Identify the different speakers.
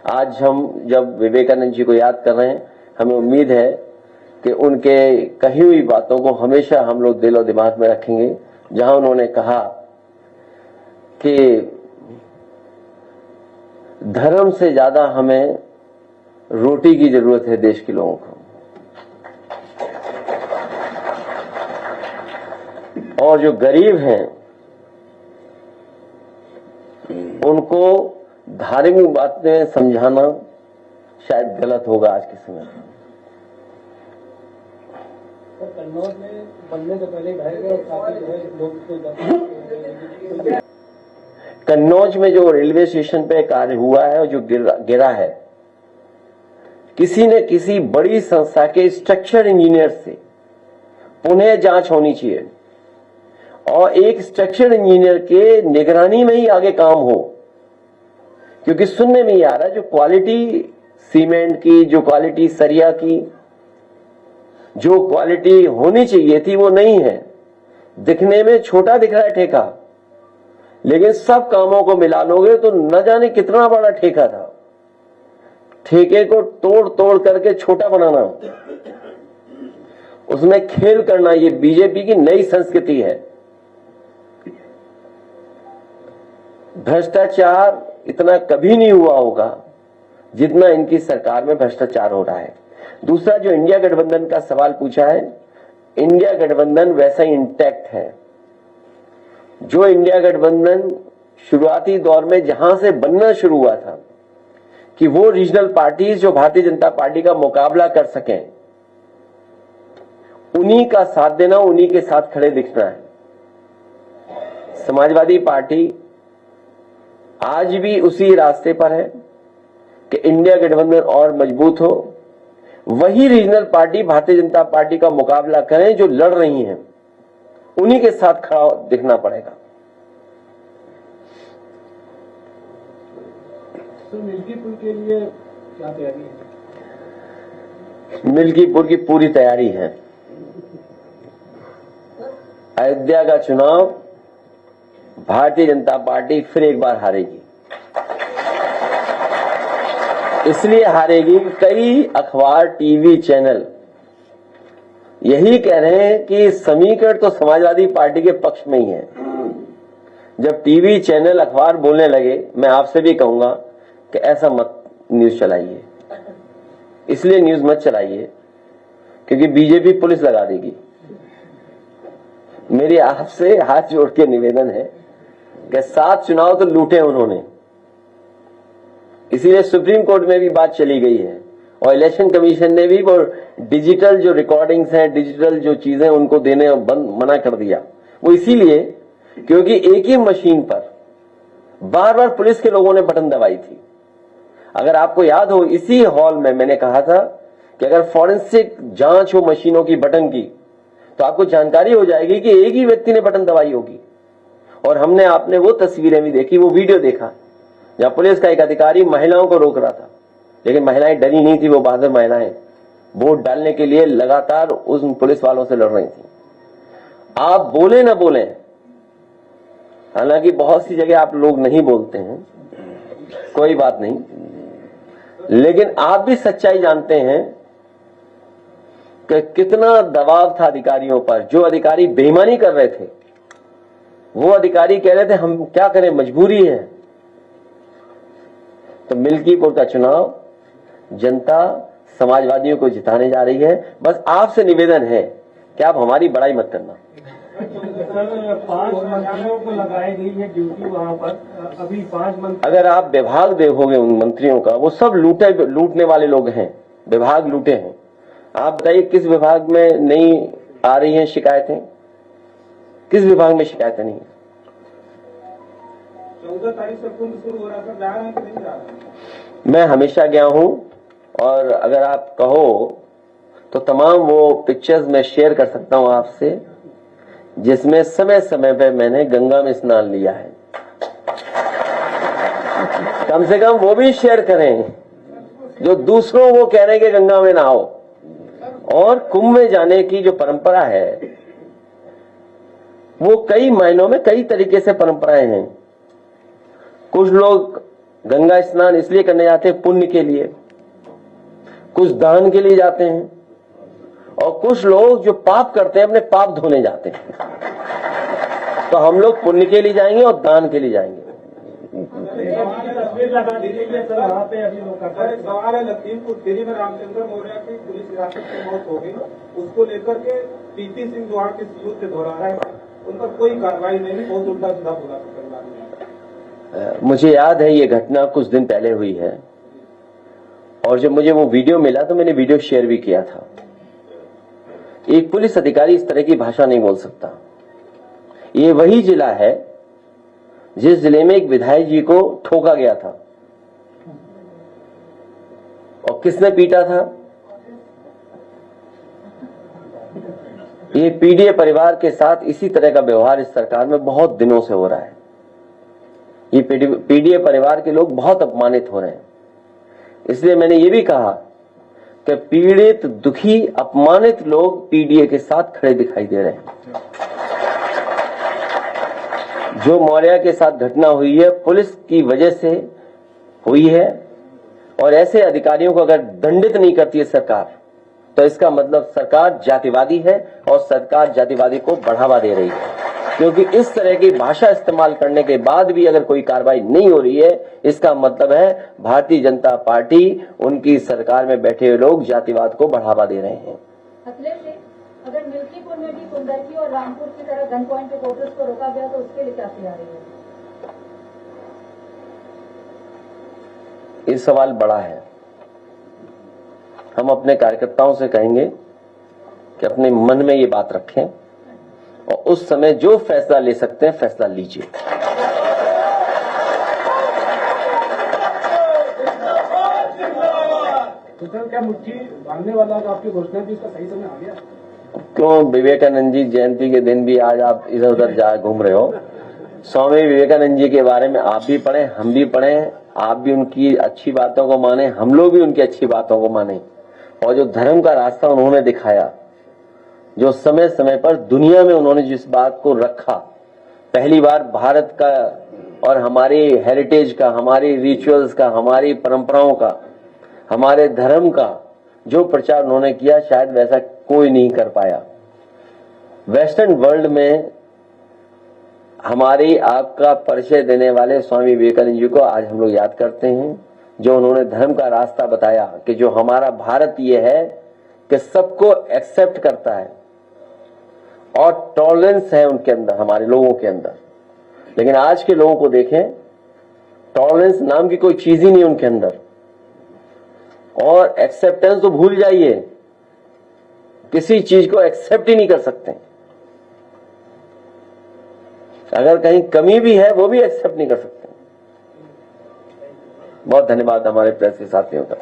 Speaker 1: आज हम जब विवेकानंद जी को याद कर रहे हैं, हमें उम्मीद है कि उनके कही हुई बातों को हमेशा हम लोग दिल और दिमाग में रखेंगे, जहां उन्होंने कहा कि धर्म से ज्यादा हमें रोटी की जरूरत है देश के लोगों को, और जो गरीब हैं उनको धार्मिक बातें समझाना शायद गलत होगा आज के समय में।
Speaker 2: कन्नौज में बनने से पहले ढह गए और काफी जो है लोग
Speaker 1: कन्नौज में जो रेलवे स्टेशन पे कार्य हुआ है और जो गिरा है, किसी न किसी बड़ी संस्था के स्ट्रक्चर इंजीनियर से पुनः जांच होनी चाहिए और एक स्ट्रक्चर इंजीनियर के निगरानी में ही आगे काम हो, क्योंकि सुनने में ही आ रहा है जो क्वालिटी सीमेंट की, जो क्वालिटी सरिया की, जो क्वालिटी होनी चाहिए थी वो नहीं है। दिखने में छोटा दिख रहा है ठेका, लेकिन सब कामों को मिला लोगे तो न जाने कितना बड़ा ठेका था। ठेके को तोड़ तोड़ करके छोटा बनाना, उसमें खेल करना, ये बीजेपी की नई संस्कृति है। भ्रष्टाचार इतना कभी नहीं हुआ होगा जितना इनकी सरकार में भ्रष्टाचार हो रहा है। दूसरा, जो इंडिया गठबंधन का सवाल पूछा है, इंडिया गठबंधन वैसा ही इंटैक्ट है। जो इंडिया गठबंधन शुरुआती दौर में जहां से बनना शुरू हुआ था कि वो रीजनल पार्टीज जो भारतीय जनता पार्टी का मुकाबला कर सकें, उन्हीं का साथ देना, उन्हीं के साथ खड़े दिखना है। समाजवादी पार्टी आज भी उसी रास्ते पर है कि इंडिया गठबंधन और मजबूत हो, वही regional party Bharatiya Janata party का मुकाबला करें जो लड़ रही हैं, उन्हीं के साथ खड़ा दिखना पड़ेगा।
Speaker 2: तो मिल्कीपुर के लिए क्या तैयारी है?
Speaker 1: मिल्कीपुर की पूरी तैयारी है। अयोध्या का चुनाव भारतीय जनता पार्टी फिर एक बार हारेगी। इसलिए हारेगी, कई अखबार, टीवी चैनल यही कह रहे हैं कि समीकरण तो समाजवादी पार्टी के पक्ष में ही है। जब टीवी चैनल, अखबार बोलने लगे, मैं आपसे भी कहूंगा कि ऐसा मत न्यूज चलाइए, इसलिए न्यूज मत चलाइए क्योंकि बीजेपी पुलिस लगा देगी। मेरी आपसे हाथ जोड़ के निवेदन है कि 7 चुनाव तो लूटे उन्होंने, इसीलिए सुप्रीम कोर्ट में भी बात चली गई है और इलेक्शन कमीशन ने भी वो डिजिटल जो रिकॉर्डिंग्स हैं, डिजिटल जो चीजें उनको देने मना कर दिया। वो इसीलिए क्योंकि एक ही मशीन पर बार बार पुलिस के लोगों ने बटन दबाई थी। अगर आपको याद हो, इसी हॉल में मैंने कहा था कि अगर फॉरेंसिक जांच हो मशीनों की बटन की, तो आपको जानकारी हो जाएगी कि एक ही व्यक्ति ने बटन दबाई होगी। और हमने, आपने वो तस्वीरें भी देखी, वो वीडियो देखा जहां पुलिस का एक अधिकारी महिलाओं को रोक रहा था, लेकिन महिलाएं डरी नहीं थी, वो बहादुर महिलाएं वोट डालने के लिए लगातार उन पुलिस वालों से लड़ रही थी। आप बोले ना बोले, हालांकि बहुत सी जगह आप लोग नहीं बोलते हैं, कोई बात नहीं, लेकिन आप भी सच्चाई जानते हैं कि कितना दबाव था अधिकारियों पर। जो अधिकारी बेईमानी कर रहे थे, वो अधिकारी कह रहे थे हम क्या करें, मजबूरी है। तो मिल्कीपुर का चुनाव जनता समाजवादियों को जिताने जा रही है। बस आपसे निवेदन है कि आप हमारी बड़ाई मत करना।
Speaker 2: 5 मंत्रियों को लगाई गई है ड्यूटी वहां पर, अभी 5 मंत्री।
Speaker 1: अगर आप विभाग देखोगे उन मंत्रियों का, वो सब लूटने वाले लोग हैं, विभाग लूटे हैं। आप बताइए किस विभाग में नहीं आ रही हैं शिकायतें, किस विभाग में शिकायतें नहीं?
Speaker 2: 14 तारीख से कुंभ शुरू हो रहा था, जा रहे हैं कि नहीं जा रहे?
Speaker 1: मैं हमेशा गया हूं, और अगर आप कहो तो तमाम वो पिक्चर्स मैं शेयर कर सकता हूं आपसे, जिसमें समय समय पे मैंने गंगा में स्नान लिया है। कम से कम वो भी शेयर करें जो दूसरों को कह रहे हैं कि गंगा में नहाओ। और कुंभ में जाने की जो परंपरा है, वो कई मायनों में कई तरीके से परंपराएं हैं। कुछ लोग गंगा स्नान इसलिए करने जाते हैं पुण्य के लिए, कुछ दान के लिए जाते हैं, और कुछ लोग जो पाप करते हैं अपने पाप धोने जाते हैं। तो हम लोग पुण्य के लिए जाएंगे और दान के लिए जाएंगे।
Speaker 2: तस्वीर लगा दीजिए सर, वहाँ पे अभी लोग
Speaker 3: सर, एक सवाल है लखीमपुर खीरी में रामचंद्र मौर्य की पुलिस हिरासत में मौत हो गई, उसको लेकर के पीपी सिंह जो के सीयू से दोहरा रहा है, उन पर कोई कार्रवाई नहीं, बहुत उल्टा सीधा बोला परिवार ने।
Speaker 1: मुझे याद है ये घटना कुछ दिन पहले हुई है, और जब मुझे वो वीडियो मिला तो मैंने वीडियो शेयर भी किया था। एक पुलिस अधिकारी इस तरह की भाषा नहीं बोल सकता। ये वही जिला है जिस जिले में एक विधायक जी को ठोका गया था, और किसने पीटा था? ये पीडीए परिवार के साथ इसी तरह का व्यवहार इस सरकार में बहुत दिनों से हो रहा है। ये पीडीए परिवार के लोग बहुत अपमानित हो रहे हैं। इसलिए मैंने ये भी कहा कि पीड़ित, दुखी, अपमानित लोग पीडीए के साथ खड़े दिखाई दे रहे हैं। जो मौर्य के साथ घटना हुई है पुलिस की वजह से हुई है, और ऐसे अधिकारियों को अगर दंडित नहीं करती है सरकार, तो इसका मतलब सरकार जातिवादी है और सरकार जातिवादी को बढ़ावा दे रही है। क्योंकि इस तरह की भाषा इस्तेमाल करने के बाद भी अगर कोई कार्रवाई नहीं हो रही है, इसका मतलब है भारतीय जनता पार्टी, उनकी सरकार में बैठे हुए लोग जातिवाद को बढ़ावा दे रहे हैं।
Speaker 4: अगर मिल्कीपुर में भी कुंदरकी और रामपुर की तरह गन पॉइंट पे वोटर्स को रोका गया तो उसके लिए क्या तैयारी है?
Speaker 1: ये सवाल बड़ा है। हम अपने कार्यकर्ताओं से कहेंगे कि अपने मन में ये बात रखें, और उस समय जो फैसला ले सकते हैं फैसला लीजिए।
Speaker 2: तो सर, क्या मुट्ठी बांधने वाला जो आपकी घोषणा थी उसका सही समय आ गया?
Speaker 1: क्यों विवेकानंद जी जयंती के दिन भी आज आप इधर उधर जा घूम रहे हो? स्वामी विवेकानंद जी के बारे में आप भी पढ़े, हम भी पढ़े, आप भी उनकी अच्छी बातों को माने, हम लोग भी उनकी अच्छी बातों को माने। और जो धर्म का रास्ता उन्होंने दिखाया, जो समय समय पर दुनिया में उन्होंने जिस बात को रखा, पहली बार भारत का और हमारी हेरिटेज का, हमारी रिचुअल्स का, हमारी परंपराओं का, हमारे धर्म का जो प्रचार उन्होंने किया, शायद वैसा कोई नहीं कर पाया। वेस्टर्न वर्ल्ड में हमारी आपका परिचय देने वाले स्वामी विवेकानंद जी को आज हम लोग याद करते हैं, जो उन्होंने धर्म का रास्ता बताया कि जो हमारा भारत ये है कि सबको एक्सेप्ट करता है और टॉलरेंस है उनके अंदर, हमारे लोगों के अंदर। लेकिन आज के लोगों को देखें, टॉलरेंस नाम की कोई चीज ही नहीं उनके अंदर, और एक्सेप्टेंस तो भूल जाइए, किसी चीज को एक्सेप्ट ही नहीं कर सकते। अगर कहीं कमी भी है वो भी एक्सेप्ट नहीं कर सकते। बहुत धन्यवाद हमारे प्रेस के साथियों का।